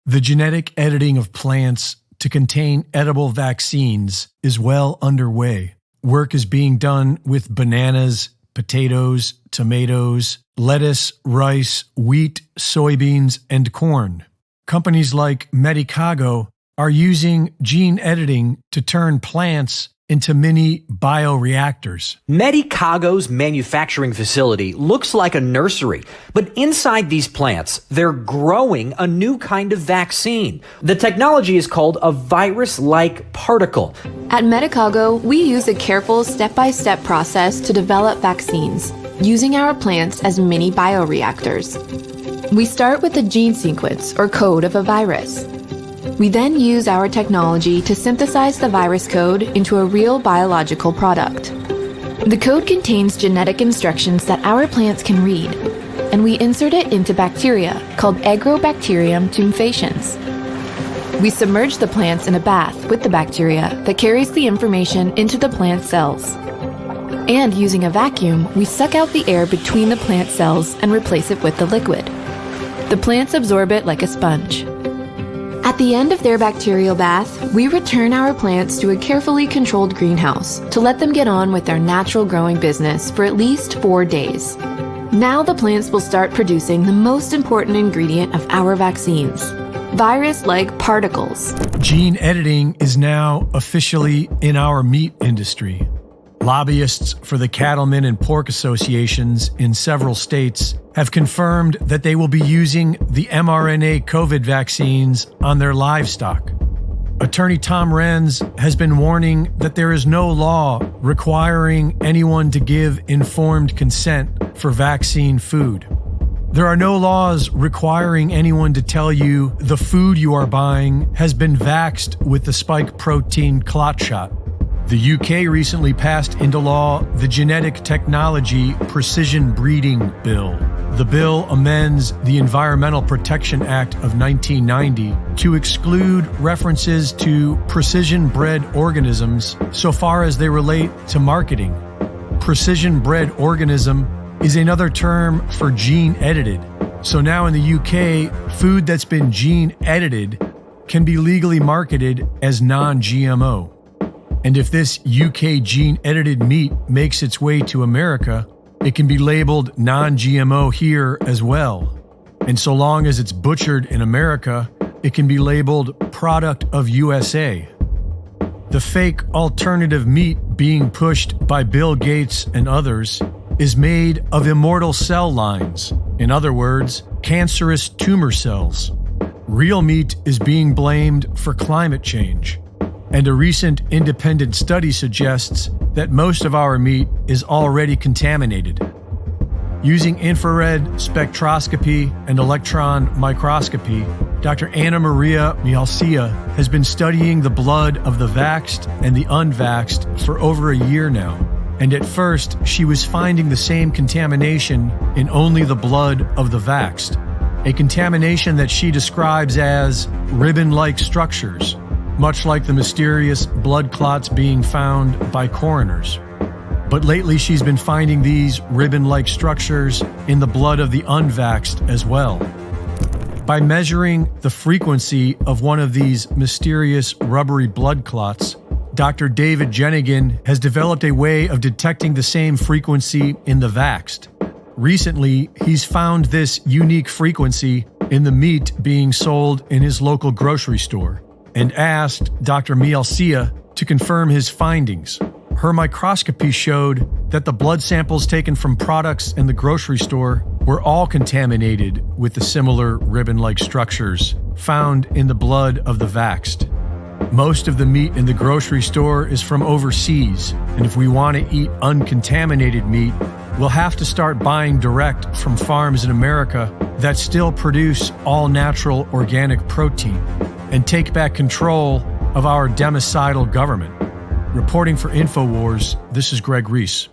The genetic editing of plants to contain edible vaccines is well underway. Work is being done with bananas, potatoes, tomatoes, lettuce, rice, wheat, soybeans, and corn. Companies like Medicago are using gene editing to turn plants into mini bioreactors. Medicago's manufacturing facility looks like a nursery, but inside these plants, they're growing a new kind of vaccine. The technology is called a virus-like particle. At Medicago, we use a careful step-by-step process to develop vaccines, using our plants as mini bioreactors. We start with the gene sequence or code of a virus. We then use our technology to synthesize the virus code into a real biological product. The code contains genetic instructions that our plants can read, and we insert it into bacteria called Agrobacterium tumefaciens. We submerge the plants in a bath with the bacteria that carries the information into the plant cells. And using a vacuum, we suck out the air between the plant cells and replace it with the liquid. The plants absorb it like a sponge. At the end of their bacterial bath, we return our plants to a carefully controlled greenhouse to let them get on with their natural growing business for at least 4 days. Now the plants will start producing the most important ingredient of our vaccines, virus-like particles. Gene editing is now officially in our meat industry. Lobbyists for the cattlemen and pork associations in several states have confirmed that they will be using the mRNA COVID vaccines on their livestock. Attorney Tom Renz has been warning that there is no law requiring anyone to give informed consent for vaccine food. There are no laws requiring anyone to tell you the food you are buying has been vaxxed with the spike protein clot shot. The UK recently passed into law the Genetic Technology Precision Breeding Bill. The bill amends the Environmental Protection Act of 1990 to exclude references to precision-bred organisms so far as they relate to marketing. Precision-bred organism is another term for gene-edited. So now in the UK, food that's been gene-edited can be legally marketed as non-GMO. And if this UK gene-edited meat makes its way to America, it can be labeled non-GMO here as well. And so long as it's butchered in America, it can be labeled product of USA. The fake alternative meat being pushed by Bill Gates and others is made of immortal cell lines. In other words, cancerous tumor cells. Real meat is being blamed for climate change. And a recent independent study suggests that most of our meat is already contaminated. Using infrared spectroscopy and electron microscopy, Dr. Anna Maria Mihalcea has been studying the blood of the vaxxed and the unvaxxed for over a year now. And at first, she was finding the same contamination in only the blood of the vaxxed, a contamination that she describes as ribbon-like structures, much like the mysterious blood clots being found by coroners. But lately she's been finding these ribbon-like structures in the blood of the unvaxxed as well. By measuring the frequency of one of these mysterious rubbery blood clots, Dr. David Jenigan has developed a way of detecting the same frequency in the vaxxed. Recently, he's found this unique frequency in the meat being sold in his local grocery store, and asked Dr. Mihalcea to confirm his findings. Her microscopy showed that the blood samples taken from products in the grocery store were all contaminated with the similar ribbon-like structures found in the blood of the vaxxed. Most of the meat in the grocery store is from overseas, and if we want to eat uncontaminated meat, we'll have to start buying direct from farms in America that still produce all-natural organic protein, and take back control of our democidal government. Reporting for InfoWars, this is Greg Reese.